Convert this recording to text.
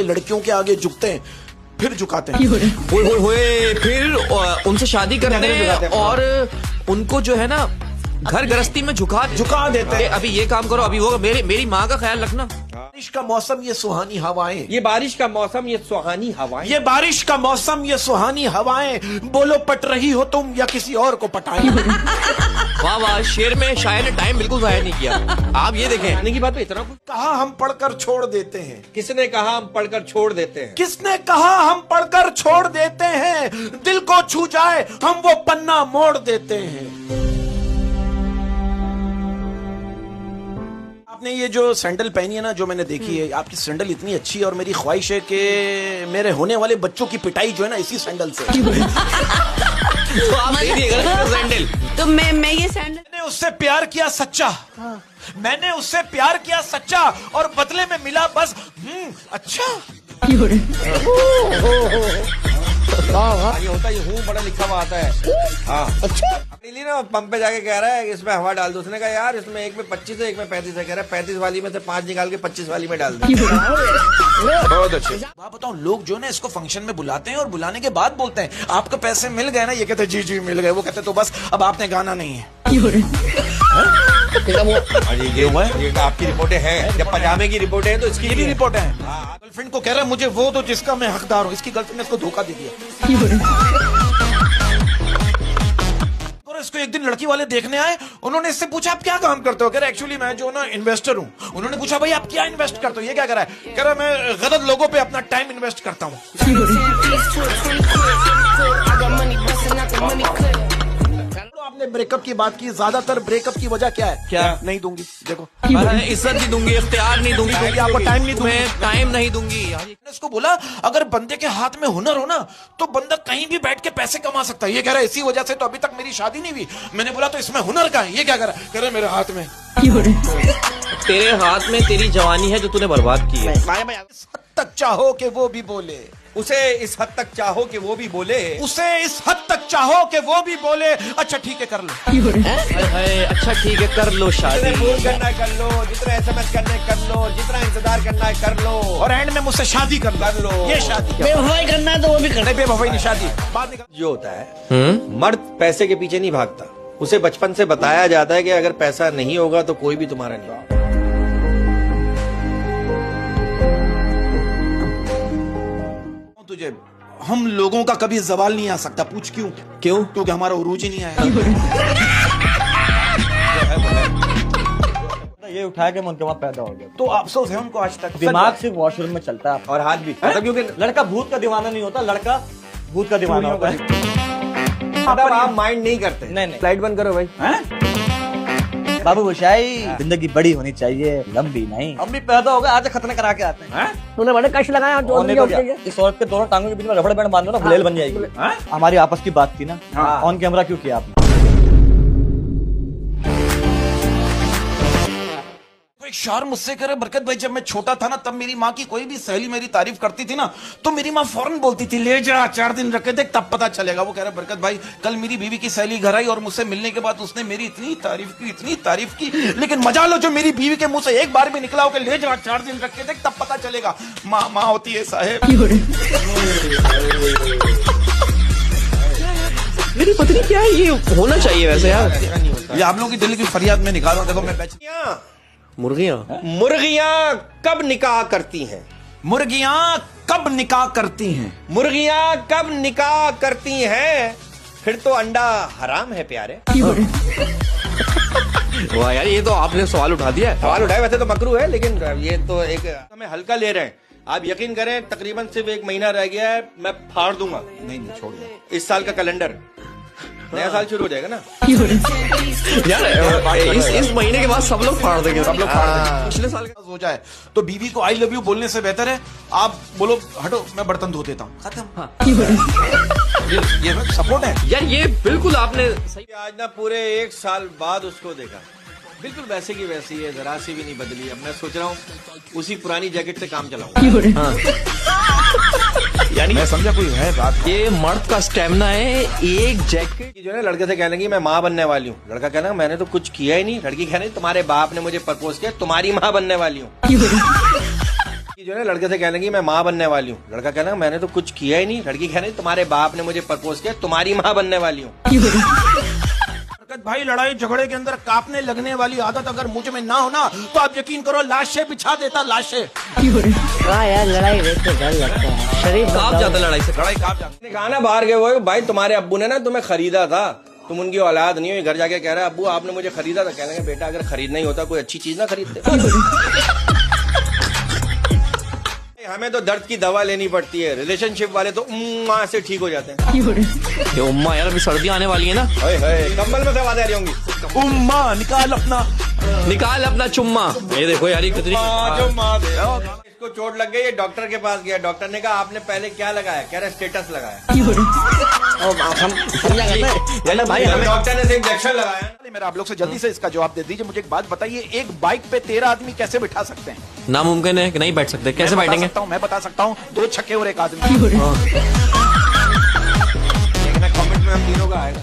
पहले लड़कियों के आगे झुकते हैं, फिर झुकाते हैं। फिर उनसे शादी करते हैं और उनको जो है ना घर गृहस्थी में झुका देते हैं। अभी ये काम करो, अभी वो मेरी माँ का ख्याल रखना। बारिश का मौसम, ये सुहानी हवाएं, ये बारिश का मौसम, ये सुहानी हवाएं, ये बारिश का मौसम, ये सुहानी हवाएं, बोलो पट रही हो तुम या किसी और को पटाएं। वाह वाह, शेर में शायर ने टाइम बिल्कुल जाया नहीं किया। आप ये देखें, आने की बात पे इतना कुछ कहा हम पढ़कर छोड़ देते हैं, किसने कहा हम पढ़कर छोड़ देते हैं? किसने कहा हम पढ़कर छोड़ देते हैं, दिल को छू जाए हम वो पन्ना मोड़ देते हैं। आपने ये जो सैंडल पहनी है ना, जो मैंने देखी है, आपकी सैंडल इतनी अच्छी है और मेरी ख्वाहिश है कि मेरे होने वाले बच्चों की पिटाई जो है ना इसी सैंडल से। तो आप दे दिएगा ना सैंडल। तो मैं ये सैंडल, मैंने उससे प्यार किया सच्चा, मैंने उससे प्यार किया सच्चा और बदले में मिला बस अच्छा। ये होता है, ये हूँ बड़ा लिखा हुआ आता है। हाँ अच्छा, अपने लिए ना पंप पे जाके कह रहा है इसमें हवा डाल दो। उसने कहा यार इसमें एक में 25 है, एक में 35 है। कह रहा है 35 वाली में से 5 निकाल के 25 वाली में डाल दो। बहुत अच्छे। आप बताओ, लोग जो ना इसको फंक्शन में बुलाते हैं और बुलाने के बाद बोलते हैं आपको पैसे मिल गए ना, ये कहते जी जी मिल गए। वो कहते तो बस अब आपने गाना नहीं है। ये आपकी रिपोर्टें हैं, जब पजामे की रिपोर्टें हैं तो इसकी भी रिपोर्ट है। गर्लफ्रेंड को कह रहा है मुझे वो दो जिसका मैं हकदार हूँ, इसकी गर्लफ्रेंड ने इसको धोखा दे दिया। और इसको एक दिन लड़की वाले देखने आए, उन्होंने इससे पूछा आप क्या काम करते हो? कह रहा एक्चुअली मैं जो ना इन्वेस्टर हूँ। उन्होंने पूछा भाई आप क्या इन्वेस्ट करते हो? ये क्या कर रहा है? कह रहा मैं गलत लोगों पे अपना टाइम इन्वेस्ट करता हूँ। आपने ब्रेकअप की बात की, ज्यादातर ब्रेकअप की वजह क्या है? क्या? नहीं दूंगी, देखो इज्जत नहीं दूंगी, इख्तियार नहीं दूंगी, आपको टाइम नहीं दूंगी, टाइम नहीं दूंगी। इसको बोला अगर बंदे के हाथ में हुनर हो ना तो बंदा कहीं भी बैठ के पैसे कमा सकता है। ये कह रहा है इसी वजह से तो अभी तक मेरी शादी नहीं हुई। मैंने बोला तो इसमें हुनर का है? ये क्या कर रहा है? कह रहा है मेरे हाथ में। तेरे हाथ में तेरी जवानी है जो तूने बर्बाद की है। इस हद तक चाहो कि वो भी बोले, उसे इस हद तक चाहो कि वो भी बोले, उसे इस हद तक चाहो कि वो भी बोले अच्छा ठीक है कर लो। अच्छा ठीक है कर लो शादी, जितने फोन करना है कर लो, जितना SMS करना है कर लो, जितना इंतजार करना है कर लो, और एंड में मुझसे शादी कर लो। ये शादी बेवफाई करना है तो वो भी करना। बेवफाई नहीं, शादी बाद में। जो होता है मर्द पैसे के पीछे नहीं भागता। उसे बचपन से बताया जाता है कि अगर पैसा नहीं होगा तो कोई भी तुम्हारा नहीं होगा। तुझे हम लोगों का कभी जवाल नहीं आ सकता। पूछ क्यों? क्योंकि हमारा उरूज ही नहीं आया। ये उठा के उनके वहाँ पैदा हो गया तो अफसोस है उनको आज तक। दिमाग सिर्फ वॉशरूम में चलता है और हाथ भी, मतलब क्योंकि लड़का भूत का दीवाना नहीं होता, लड़का भूत का दीवाना होता है। मतलब आप माइंड नहीं करते। नहीं। लाइट बंद करो भाई। बाबू गोशाई, जिंदगी बड़ी होनी चाहिए, लंबी नहीं। हम भी पैदा हो गए, आज खतरा करा के आते हैं। तूने बड़े कष्ट लगाया इस औरत के दोनों टांगों के बीच में रबड़ बैंड बांध दो ना, भलेल बन जाएगी। हमारी आपस की बात थी ना, ऑन कैमरा क्यों किया आपने? एक शार मुझसे करे बरकत भाई, जब मैं छोटा था ना तब मेरी माँ की कोई भी सहेली मेरी तारीफ करती थी ना तो मेरी माँ फौरन बोलती थी ले जा 4 दिन रखे देख तब पता चलेगा। वो कह रहा बरकत भाई कल मेरी बीवी की सहेली घर आई और मुझसे मिलने के बाद उसने मेरी इतनी तारीफ की, लेकिन मजा लो जो मेरी बीवी के मुंह से एक बार भी निकला हो कि ले जा 4 दिन रखे देख तब पता चलेगा। माँ होती है साहेब। मेरी पत्नी क्या है, ये होना चाहिए वैसे यार। ये आप लोगों की दिल की फरियाद में निकाल रहा हूं। देखो मैं मुर्गियां कब निकाह करती हैं? मुर्गियां कब निकाह करती हैं? मुर्गियां कब निकाह करती हैं? फिर तो अंडा हराम है प्यारे। वाह यार, ये तो आपने सवाल उठा दिया। सवाल उठाए, वैसे तो मकरू है लेकिन ये तो एक हमें हल्का ले रहे हैं। आप यकीन करें तकरीबन सिर्फ 1 महीना रह गया है, मैं फाड़ दूंगा। नहीं छोड़ दो। इस साल का कैलेंडर, नया साल शुरू हो जाएगा ना यार। इस महीने के बाद सब लोग फाड़ देंगे, सब लोग फाड़ देंगे। पिछले साल का हो जाए तो बीवी को आई लव यू बोलने से बेहतर है आप बोलो हटो मैं बर्तन धो देता हूँ, खत्म। ये सपोर्ट है यार, ये बिल्कुल आपने सही। आज ना पूरे 1 साल बाद उसको देखा, बिल्कुल वैसे की वैसी है, जरा सी भी नहीं बदली। अब मैं सोच रहा हूँ उसी पुरानी जैकेट से काम चलाऊं। यानी मैं समझा कोई है बात। ये मर्द का स्टेमिना है। एक जैकेट जो है लड़के से कहने की मैं माँ बनने वाली हूँ, लड़का कहना मैंने तो कुछ किया ही नहीं। लड़की कहने तुम्हारे बाप ने मुझे प्रपोज किया, तुम्हारी माँ बनने वाली हूँ। जो है लड़के से कहने की मैं माँ बनने वाली हूँ, लड़का कहना मैंने तो कुछ किया ही नहीं, लड़की कहने तुम्हारे बाप ने मुझे प्रपोज किया, तुम्हारी माँ बनने वाली हूँ। बरकत भाई लड़ाई झगड़े के अंदर कांपने लगने वाली आदत अगर मुझ में ना हो ना तो आप यकीन करो लाशें बिछा देता, लाशें। हाँ यार लड़ाई वैसे डर लगता है, शरीफ कांप जाता लड़ाई से। लड़ाई कांप जाती। मैंने कहा ना बाहर गए वो भाई तुम्हारे अब्बू ने ना तुम्हें खरीदा था, तुम उनकी औलाद नहीं हो। ये घर जाके कह रहा है अब्बू आपने मुझे खरीदा था। कहने का बेटा अगर खरीदना ही होता कोई अच्छी चीज ना खरीदते। हमें तो दर्द की दवा लेनी पड़ती है, रिलेशनशिप वाले तो माँ से ठीक हो जाते हैं। ये उम्मा यार अभी सर्दियां आने वाली है ना, कंबल में से आवाज आ रही होंगी। उम्मा निकाल अपना चुम्मा। ये देखो यार ये कितनी इसको चोट लग गई, डॉक्टर के पास गया, डॉक्टर ने कहा आपने पहले क्या लगाया, कह रहा स्टेटस लगाया। भाई डॉक्टर ने इंजेक्शन लगाया। मेरा आप लोग से जल्दी से इसका जवाब दे दीजिए। मुझे एक बात बताइए, एक बाइक पे 13 आदमी कैसे बिठा सकते हैं? नामुमकिन है कि नहीं बैठ सकते, कैसे बैठेंगे? मैं बता सकता हूँ 2 छक्के और 1 आदमी। कमेंट में हम तीनों का आएगा।